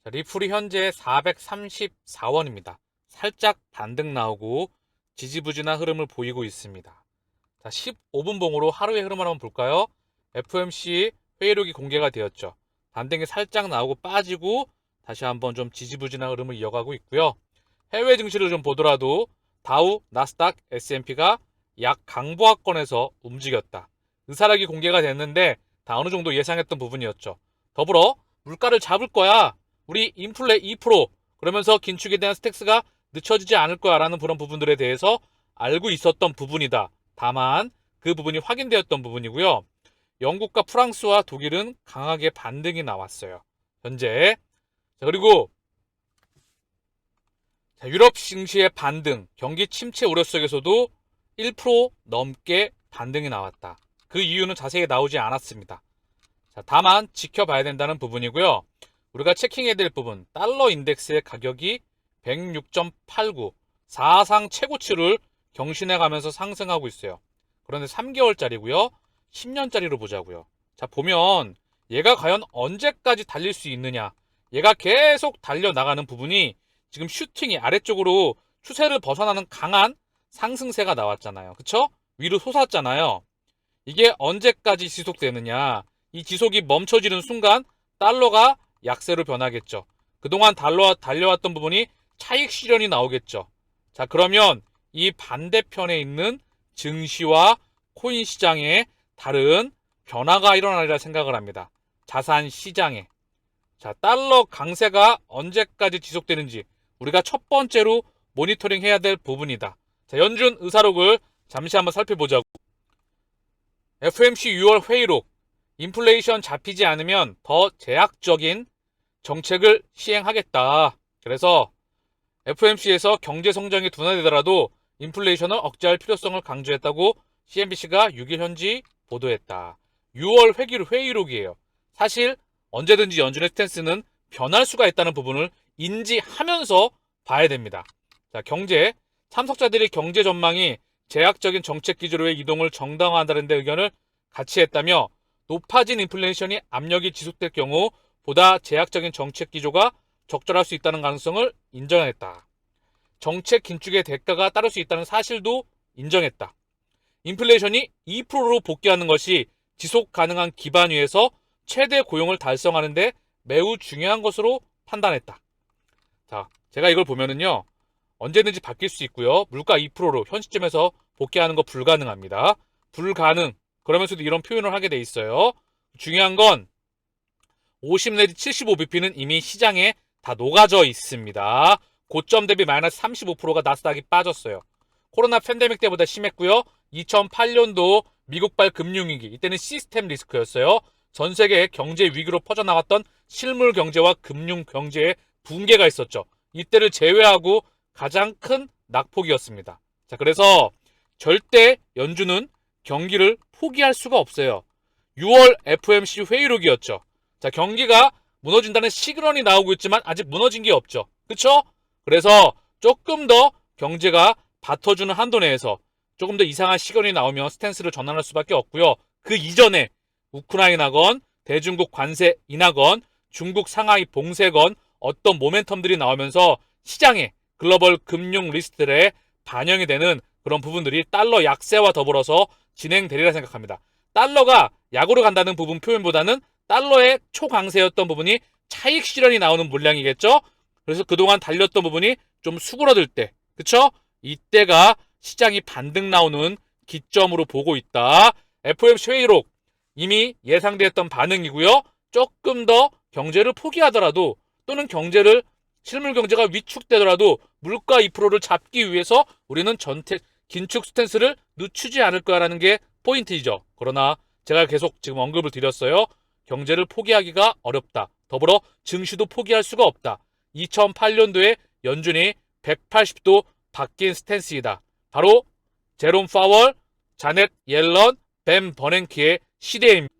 자, 리플이 현재 434원입니다. 살짝 반등 나오고 지지부진한 흐름을 보이고 있습니다. 자, 15분 봉으로 하루의 흐름을 한번 볼까요? FOMC 회의록이 공개가 되었죠. 반등이 살짝 나오고 빠지고 다시 한번 좀 지지부진한 흐름을 이어가고 있고요. 해외 증시를 좀 보더라도 다우, 나스닥, S&P가 약 강보합권에서 움직였다. 의사락이 공개가 됐는데 다 어느 정도 예상했던 부분이었죠. 더불어 물가를 잡을 거야. 우리 인플레 2% 그러면서 긴축에 대한 스택스가 늦춰지지 않을 거야 라는 그런 부분들에 대해서 알고 있었던 부분이다. 다만 그 부분이 확인되었던 부분이고요. 영국과 프랑스와 독일은 강하게 반등이 나왔어요. 현재. 자, 그리고 유럽 증시의 반등, 경기 침체 우려 속에서도 1% 넘게 반등이 나왔다. 그 이유는 자세히 나오지 않았습니다. 자, 다만 지켜봐야 된다는 부분이고요. 우리가 체킹해야 될 부분, 달러 인덱스의 가격이 106.89, 사상 최고치를 경신해가면서 상승하고 있어요. 그런데 3개월짜리고요. 10년짜리로 보자고요. 자, 보면 얘가 과연 언제까지 달릴 수 있느냐. 얘가 계속 달려나가는 부분이 지금 슈팅이 아래쪽으로 추세를 벗어나는 강한 상승세가 나왔잖아요. 그쵸? 위로 솟았잖아요. 이게 언제까지 지속되느냐. 이 지속이 멈춰지는 순간 달러가 약세로 변하겠죠. 그동안 달려왔던 부분이 차익 실현이 나오겠죠. 자, 그러면 이 반대편에 있는 증시와 코인 시장에 다른 변화가 일어나리라 생각을 합니다. 자산 시장에. 자, 달러 강세가 언제까지 지속되는지 우리가 첫 번째로 모니터링 해야 될 부분이다. 자, 연준 의사록을 잠시 한번 살펴보자고. FOMC 6월 회의록. 인플레이션 잡히지 않으면 더 제약적인 정책을 시행하겠다. 그래서 FOMC에서 경제 성장이 둔화되더라도 인플레이션을 억제할 필요성을 강조했다고 CNBC가 6일 현지 보도했다. 6월 회의록이에요. 사실 언제든지 연준의 스탠스는 변할 수가 있다는 부분을 인지하면서 봐야 됩니다. 자, 경제. 참석자들이 경제 전망이 제약적인 정책 기조로의 이동을 정당화한다는 데 의견을 같이 했다며 높아진 인플레이션이 압력이 지속될 경우 보다 제약적인 정책 기조가 적절할 수 있다는 가능성을 인정했다. 정책 긴축의 대가가 따를 수 있다는 사실도 인정했다. 인플레이션이 2%로 복귀하는 것이 지속 가능한 기반 위에서 최대 고용을 달성하는 데 매우 중요한 것으로 판단했다. 자, 제가 이걸 보면은요. 언제든지 바뀔 수 있고요. 물가 2%로 현 시점에서 복귀하는 거 불가능합니다. 불가능. 그러면서도 이런 표현을 하게 돼 있어요. 중요한 건 50 내지 75bp는 이미 시장에 다 녹아져 있습니다. 고점 대비 마이너스 35%가 나스닥이 빠졌어요. 코로나 팬데믹 때보다 심했고요. 2008년도 미국발 금융위기, 이때는 시스템 리스크였어요. 전 세계 경제 위기로 퍼져나갔던 실물 경제와 금융 경제의 붕괴가 있었죠. 이때를 제외하고 가장 큰 낙폭이었습니다. 자, 그래서 절대 연준은 경기를 포기할 수가 없어요. 6월 FOMC 회의록이었죠. 자, 경기가 무너진다는 시그널이 나오고 있지만 아직 무너진 게 없죠. 그쵸? 그래서 조금 더 경제가 받쳐주는 한도 내에서 조금 더 이상한 시그널이 나오면 스탠스를 전환할 수밖에 없고요. 그 이전에 우크라이나건 대중국 관세 인하건 중국 상하이 봉쇄건 어떤 모멘텀들이 나오면서 시장에 글로벌 금융 리스트에 반영이 되는 그런 부분들이 달러 약세와 더불어서 진행되리라 생각합니다. 달러가 약으로 간다는 부분 표현보다는 달러의 초강세였던 부분이 차익 실현이 나오는 물량이겠죠. 그래서 그동안 달렸던 부분이 좀 수그러들 때, 그쵸? 이때가 시장이 반등 나오는 기점으로 보고 있다. FOMC 회의록 이미 예상되었던 반응이고요. 조금 더 경제를 포기하더라도 또는 경제를 실물 경제가 위축되더라도 물가 2%를 잡기 위해서 우리는 긴축 스탠스를 늦추지 않을 거라는 게 포인트이죠. 그러나 제가 계속 지금 언급을 드렸어요. 경제를 포기하기가 어렵다. 더불어 증시도 포기할 수가 없다. 2008년도에 연준이 180도 바뀐 스탠스이다. 바로 제롬 파월, 자넷 옐런, 벤 버냉키의 시대입니다.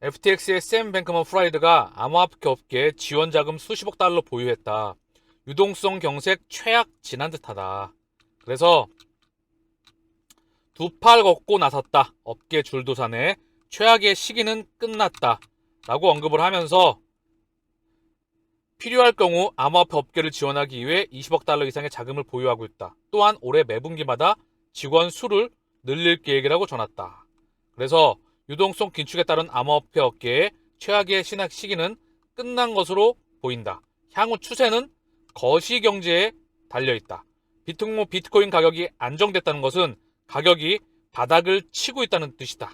FTX의 샘 뱅크먼 프라이드가 암호화폐 업계에 지원자금 수십억 달러 보유했다. 유동성 경색 최악 지난 듯하다. 그래서 두 팔 걷고 나섰다. 업계 줄도산에 최악의 시기는 끝났다. 라고 언급을 하면서 필요할 경우 암호화폐 업계를 지원하기 위해 20억 달러 이상의 자금을 보유하고 있다. 또한 올해 매분기마다 직원 수를 늘릴 계획이라고 전했다. 그래서 유동성 긴축에 따른 암호화폐 업계의 최악의 신학 시기는 끝난 것으로 보인다. 향후 추세는 거시경제에 달려있다. 비트코인 가격이 안정됐다는 것은 가격이 바닥을 치고 있다는 뜻이다.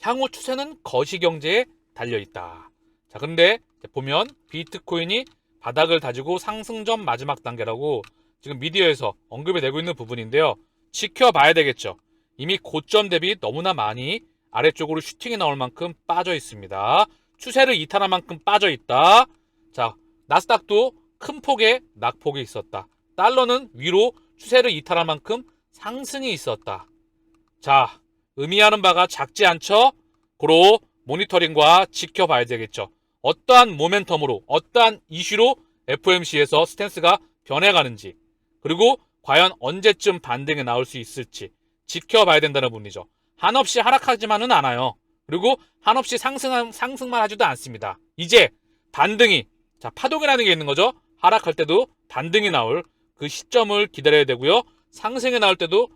향후 추세는 거시경제에 달려있다. 자, 근데 보면 비트코인이 바닥을 다지고 상승전 마지막 단계라고 지금 미디어에서 언급이 되고 있는 부분인데요. 지켜봐야 되겠죠. 이미 고점 대비 너무나 많이 아래쪽으로 슈팅이 나올 만큼 빠져 있습니다. 추세를 이탈할 만큼 빠져 있다. 자, 나스닥도 큰 폭의 낙폭이 있었다. 달러는 위로 추세를 이탈할 만큼 상승이 있었다. 자, 의미하는 바가 작지 않죠? 고로 모니터링과 지켜봐야 되겠죠. 어떠한 모멘텀으로, 어떠한 이슈로 FOMC에서 스탠스가 변해가는지, 그리고 과연 언제쯤 반등이 나올 수 있을지 지켜봐야 된다는 부분이죠. 한없이 하락하지만은 않아요. 그리고 한없이 상승만 하지도 않습니다. 이제 반등이, 자, 파동이라는 게 있는 거죠. 하락할 때도 반등이 나올 그 시점을 기다려야 되고요. 상승이 나올 때도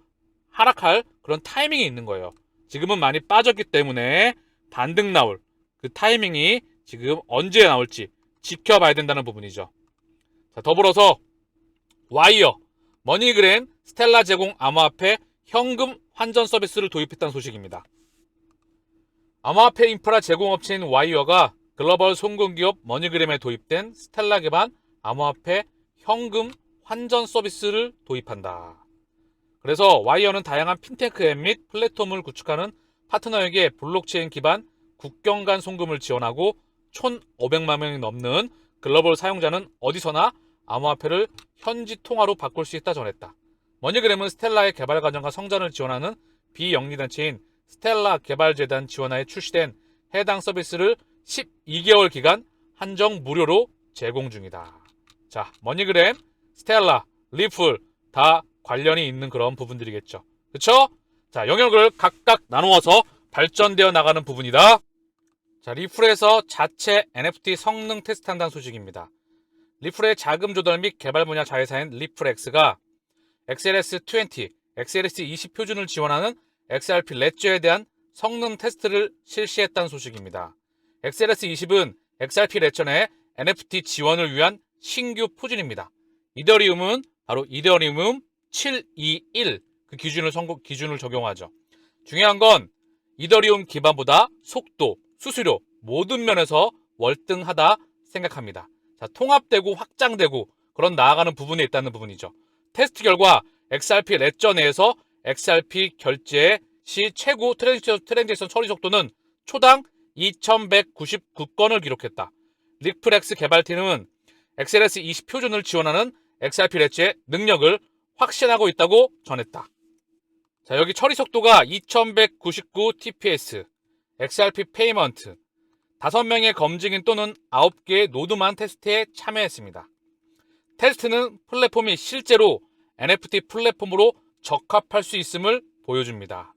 하락할 그런 타이밍이 있는 거예요. 지금은 많이 빠졌기 때문에 반등 나올 그 타이밍이 지금 언제 나올지 지켜봐야 된다는 부분이죠. 자, 더불어서 와이어, 머니그램, 스텔라 제공 암호화폐 현금 환전 서비스를 도입했다는 소식입니다. 암호화폐 인프라 제공업체인 와이어가 글로벌 송금기업 머니그램에 도입된 스텔라 기반 암호화폐 현금 환전 서비스를 도입한다. 그래서 와이어는 다양한 핀테크 앱 및 플랫폼을 구축하는 파트너에게 블록체인 기반 국경 간 송금을 지원하고 1,500만 명이 넘는 글로벌 사용자는 어디서나 암호화폐를 현지 통화로 바꿀 수 있다 전했다. 머니그램은 스텔라의 개발 과정과 성장을 지원하는 비영리단체인 스텔라 개발재단 지원하에 출시된 해당 서비스를 12개월 기간 한정 무료로 제공 중이다. 자, 머니그램, 스텔라, 리플 다 관련이 있는 그런 부분들이겠죠. 그쵸? 자, 영역을 각각 나누어서 발전되어 나가는 부분이다. 자, 리플에서 자체 NFT 성능 테스트한다는 소식입니다. 리플의 자금 조달 및 개발 분야 자회사인 리플X가 XLS20, XLS20 표준을 지원하는 XRP 레저에 대한 성능 테스트를 실시했다는 소식입니다. XLS20은 XRP 레저 내 NFT 지원을 위한 신규 표준입니다. 이더리움은 바로 이더리움 721 그 기준을 적용하죠. 중요한 건 이더리움 기반보다 속도, 수수료 모든 면에서 월등하다 생각합니다. 자, 통합되고 확장되고 그런 나아가는 부분에 있다는 부분이죠. 테스트 결과 XRP 레저 내에서 XRP 결제 시 최고 트랜잭션 처리 속도는 초당 2199건을 기록했다. 리플엑스 개발팀은 XLS20 표준을 지원하는 XRP 레저의 능력을 확신하고 있다고 전했다. 자, 여기 처리 속도가 2199 TPS, XRP 페이먼트, 5명의 검증인 또는 9개의 노드만 테스트에 참여했습니다. 테스트는 플랫폼이 실제로 NFT 플랫폼으로 적합할 수 있음을 보여줍니다.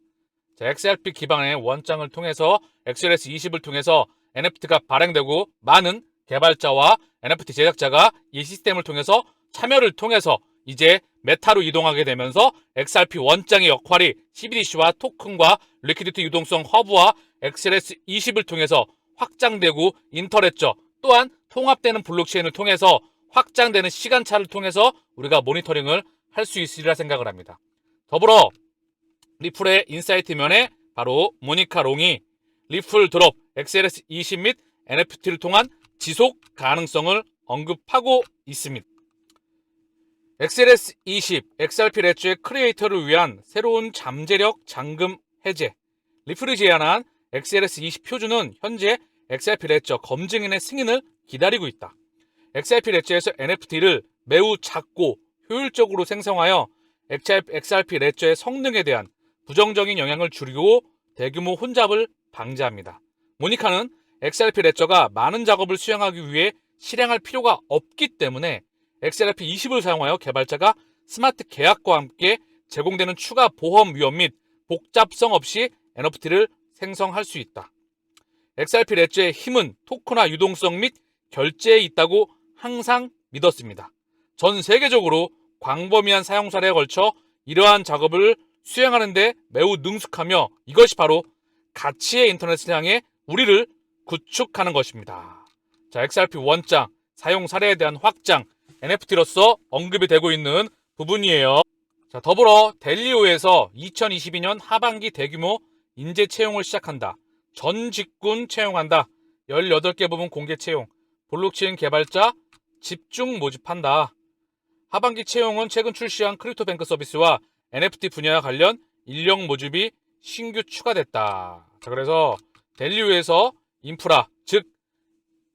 자, XRP 기반의 원장을 통해서 XLS20을 통해서 NFT가 발행되고 많은 개발자와 NFT 제작자가 이 시스템을 통해서 참여를 통해서 이제 메타로 이동하게 되면서 XRP 원장의 역할이 CBDC와 토큰과 리퀴디티 유동성 허브와 XLS20을 통해서 확장되고 인터레저 또한 통합되는 블록체인을 통해서 확장되는 시간차를 통해서 우리가 모니터링을 할 수 있으리라 생각을 합니다. 더불어 리플의 인사이트 면에 바로 모니카 롱이 리플 드롭, XLS20 및 NFT를 통한 지속 가능성을 언급하고 있습니다. XLS20, XRP 레저의 크리에이터를 위한 새로운 잠재력 잠금 해제. 리플이 제안한 XLS20 표준은 현재 XRP 레저 검증인의 승인을 기다리고 있다. XRP 레저에서 NFT를 매우 작고 효율적으로 생성하여 XRP 레저의 성능에 대한 부정적인 영향을 줄이고 대규모 혼잡을 방지합니다. 모니카는 XRP 레저가 많은 작업을 수행하기 위해 실행할 필요가 없기 때문에 XRP20을 사용하여 개발자가 스마트 계약과 함께 제공되는 추가 보험 위험 및 복잡성 없이 NFT를 생성할 수 있다. XRP 레저의 힘은 토큰화 유동성 및 결제에 있다고 항상 믿었습니다. 전 세계적으로 광범위한 사용 사례에 걸쳐 이러한 작업을 수행하는데 매우 능숙하며 이것이 바로 가치의 인터넷을 향해 우리를 구축하는 것입니다. 자, XRP 원장 사용 사례에 대한 확장, NFT로서 언급이 되고 있는 부분이에요. 자, 더불어 델리오에서 2022년 하반기 대규모 인재 채용을 시작한다. 전 직군 채용한다. 18개 부분 공개 채용. 블록체인 개발자 집중 모집한다. 하반기 채용은 최근 출시한 크립토뱅크 서비스와 NFT 분야와 관련 인력 모집이 신규 추가됐다. 자, 그래서 델리오에서 인프라, 즉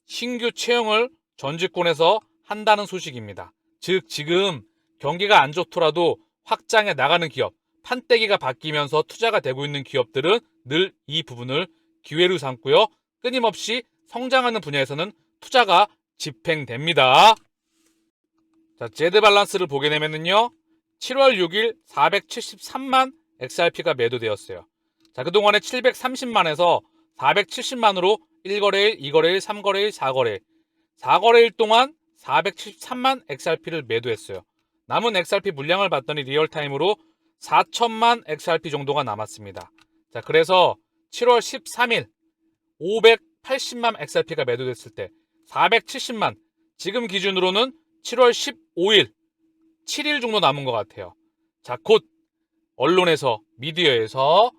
신규 채용을 전 직군에서 한다는 소식입니다. 즉 지금 경기가 안 좋더라도 확장해 나가는 기업, 판때기가 바뀌면서 투자가 되고 있는 기업들은 늘 이 부분을 기회로 삼고요. 끊임없이 성장하는 분야에서는 투자가 집행됩니다. 자, 제드 밸런스를 보게 되면요. 7월 6일 473만 XRP가 매도되었어요. 자, 그동안에 730만에서 470만으로 1거래일, 2거래일, 3거래일, 4거래일. 4거래일 동안 473만 XRP를 매도했어요. 남은 XRP 물량을 봤더니 리얼타임으로 4천만 XRP 정도가 남았습니다. 자, 그래서 7월 13일 580만 XRP가 매도됐을 때 470만, 지금 기준으로는 7월 15일 7일 정도 남은 것 같아요. 자, 곧 언론에서, 미디어에서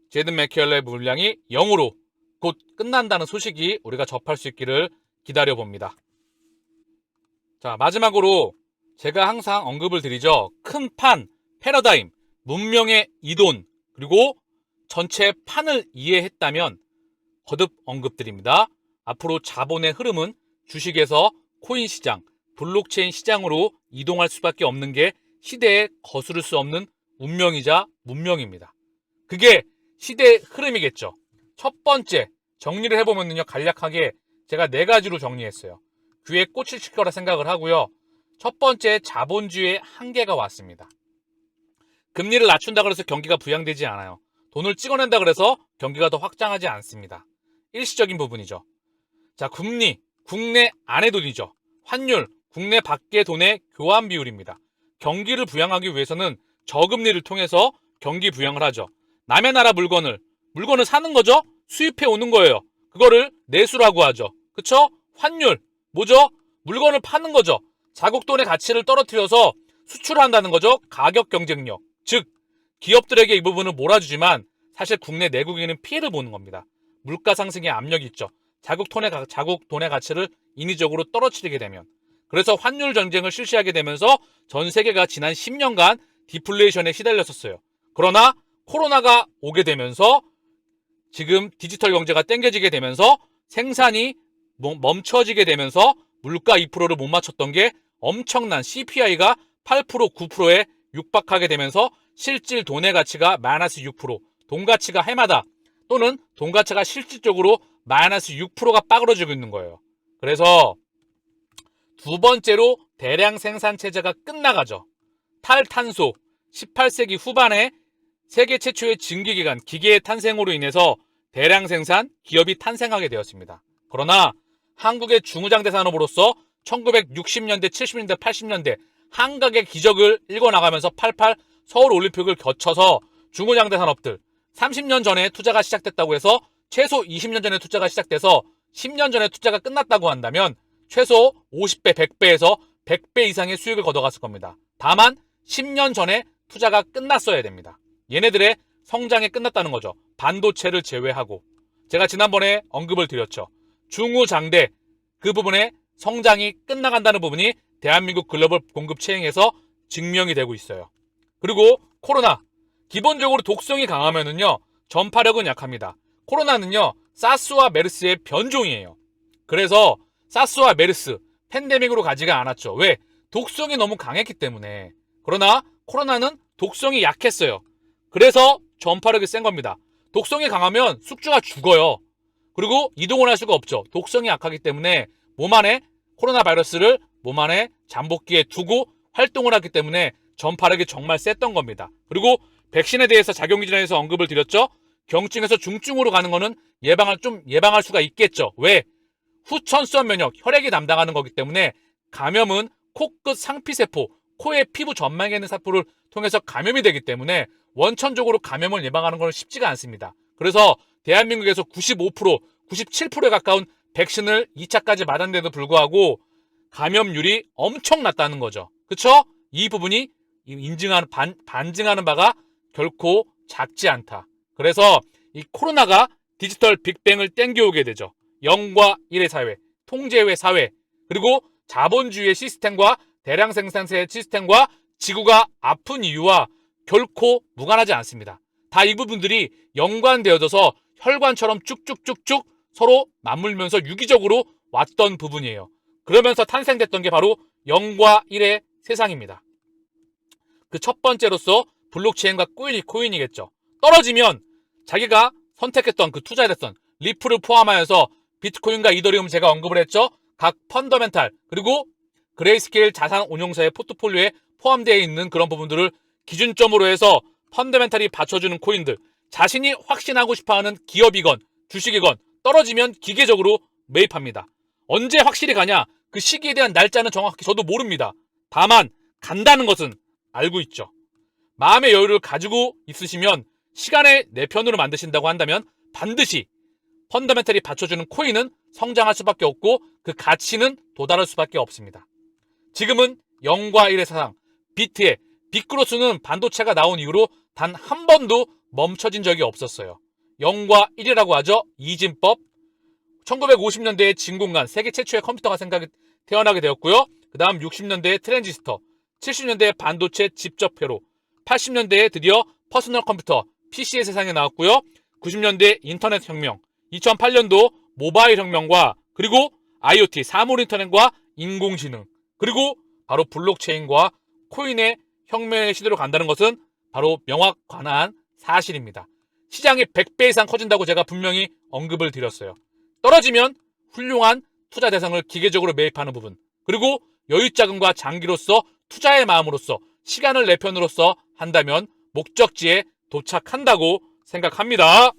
제드 맥켈러의 물량이 0으로 곧 끝난다는 소식이 우리가 접할 수 있기를 기다려봅니다. 자, 마지막으로 제가 항상 언급을 드리죠. 큰 판, 패러다임, 문명의 이돈, 그리고 전체 판을 이해했다면 거듭 언급드립니다. 앞으로 자본의 흐름은 주식에서 코인 시장, 블록체인 시장으로 이동할 수밖에 없는 게 시대에 거스를 수 없는 운명이자 문명입니다. 그게 시대의 흐름이겠죠. 첫 번째 정리를 해보면요, 간략하게 제가 4가지로 정리했어요. 귀에 꽂힐 거라 생각을 하고요. 첫 번째, 자본주의의 한계가 왔습니다. 금리를 낮춘다 그래서 경기가 부양되지 않아요. 돈을 찍어낸다 그래서 경기가 더 확장하지 않습니다. 일시적인 부분이죠. 자, 금리, 국내 안의 돈이죠. 환율, 국내 밖의 돈의 교환 비율입니다. 경기를 부양하기 위해서는 저금리를 통해서 경기 부양을 하죠. 남의 나라 물건을 사는 거죠. 수입해 오는 거예요. 그거를 내수라고 하죠. 그쵸? 환율, 뭐죠? 물건을 파는 거죠. 자국 돈의 가치를 떨어뜨려서 수출한다는 거죠. 가격 경쟁력. 즉 기업들에게 이 부분을 몰아주지만 사실 국내 내국인은 피해를 보는 겁니다. 물가 상승의 압력이 있죠. 자국 돈의 가치를 인위적으로 떨어뜨리게 되면. 그래서 환율 전쟁을 실시하게 되면서 전 세계가 지난 10년간 디플레이션에 시달렸었어요. 그러나 코로나가 오게 되면서 지금 디지털 경제가 땡겨지게 되면서 생산이 멈춰지게 되면서 물가 2%를 못 맞췄던 게 엄청난 CPI가 8%, 9%에 육박하게 되면서 실질 돈의 가치가 마이너스 6%, 돈 가치가 해마다 또는 돈 가치가 실질적으로 마이너스 6%가 빠그러지고 있는 거예요. 그래서 두 번째로 대량 생산 체제가 끝나가죠. 탈탄소, 18세기 후반에 세계 최초의 증기기관, 기계의 탄생으로 인해서 대량 생산 기업이 탄생하게 되었습니다. 그러나 한국의 중후장대 산업으로서 1960년대, 70년대, 80년대 한각의 기적을 읽어나가면서 88 서울올림픽을 거쳐서 중후장대 산업들 30년 전에 투자가 시작됐다고 해서 최소 20년 전에 투자가 시작돼서 10년 전에 투자가 끝났다고 한다면 최소 50배, 100배에서 100배 이상의 수익을 거둬갔을 겁니다. 다만 10년 전에 투자가 끝났어야 됩니다. 얘네들의 성장이 끝났다는 거죠. 반도체를 제외하고. 제가 지난번에 언급을 드렸죠. 중후장대 그 부분에 성장이 끝나간다는 부분이 대한민국 글로벌 공급 체행에서 증명이 되고 있어요. 그리고 코로나. 기본적으로 독성이 강하면은요, 전파력은 약합니다. 코로나는요, 사스와 메르스의 변종이에요. 그래서 사스와 메르스, 팬데믹으로 가지가 않았죠. 왜? 독성이 너무 강했기 때문에. 그러나 코로나는 독성이 약했어요. 그래서 전파력이 센 겁니다. 독성이 강하면 숙주가 죽어요. 그리고 이동을 할 수가 없죠. 독성이 약하기 때문에 몸 안에 코로나 바이러스를 몸 안에 잠복기에 두고 활동을 하기 때문에 전파력이 정말 셌던 겁니다. 그리고 백신에 대해서 작용기전에서 언급을 드렸죠. 경증에서 중증으로 가는 거는 예방할 수가 있겠죠. 왜? 후천성 면역, 혈액이 담당하는 거기 때문에 감염은 코끝 상피세포, 코의 피부 전망에 있는 세포를 통해서 감염이 되기 때문에 원천적으로 감염을 예방하는 건 쉽지가 않습니다. 그래서 대한민국에서 95%, 97%에 가까운 백신을 2차까지 맞았는데도 불구하고 감염률이 엄청 낮다는 거죠. 그쵸? 이 부분이 반증하는 바가 결코 작지 않다. 그래서 이 코로나가 디지털 빅뱅을 땡겨오게 되죠. 0과 1의 사회, 통제의 사회, 그리고 자본주의의 시스템과 대량 생산세의 시스템과 지구가 아픈 이유와 결코 무관하지 않습니다. 다 이 부분들이 연관되어져서 혈관처럼 쭉쭉쭉쭉 서로 맞물면서 유기적으로 왔던 부분이에요. 그러면서 탄생됐던 게 바로 0과 1의 세상입니다. 그 첫 번째로서 블록체인과 코인이겠죠. 떨어지면 자기가 선택했던 그 투자했던 리플을 포함하여서 비트코인과 이더리움 제가 언급을 했죠. 각 펀더멘탈 그리고 그레이스케일 자산 운용사의 포트폴리오에 포함되어 있는 그런 부분들을 기준점으로 해서 펀더멘탈이 받쳐주는 코인들, 자신이 확신하고 싶어하는 기업이건 주식이건 떨어지면 기계적으로 매입합니다. 언제 확실히 가냐? 그 시기에 대한 날짜는 정확히 저도 모릅니다. 다만 간다는 것은 알고 있죠. 마음의 여유를 가지고 있으시면 시간을 내 편으로 만드신다고 한다면 반드시 펀더멘털이 받쳐주는 코인은 성장할 수밖에 없고 그 가치는 도달할 수밖에 없습니다. 지금은 0과 1의 세상, 빅그로스는 반도체가 나온 이후로 단 한 번도 멈춰진 적이 없었어요. 0과 1이라고 하죠. 이진법. 1950년대에 진공관, 세계 최초의 컴퓨터가 태어나게 되었고요. 그 다음 60년대에 트랜지스터, 70년대에 반도체 집접회로, 80년대에 드디어 퍼스널 컴퓨터, PC의 세상에 나왔고요. 90년대 인터넷 혁명, 2008년도 모바일 혁명과 그리고 IoT, 사물 인터넷과 인공지능, 그리고 바로 블록체인과 코인의 혁명의 시대로 간다는 것은 바로 명확한 사실입니다. 시장이 100배 이상 커진다고 제가 분명히 언급을 드렸어요. 떨어지면 훌륭한 투자 대상을 기계적으로 매입하는 부분, 그리고 여유자금과 장기로서 투자의 마음으로서 시간을 내 편으로서 한다면 목적지에 도착한다고 생각합니다.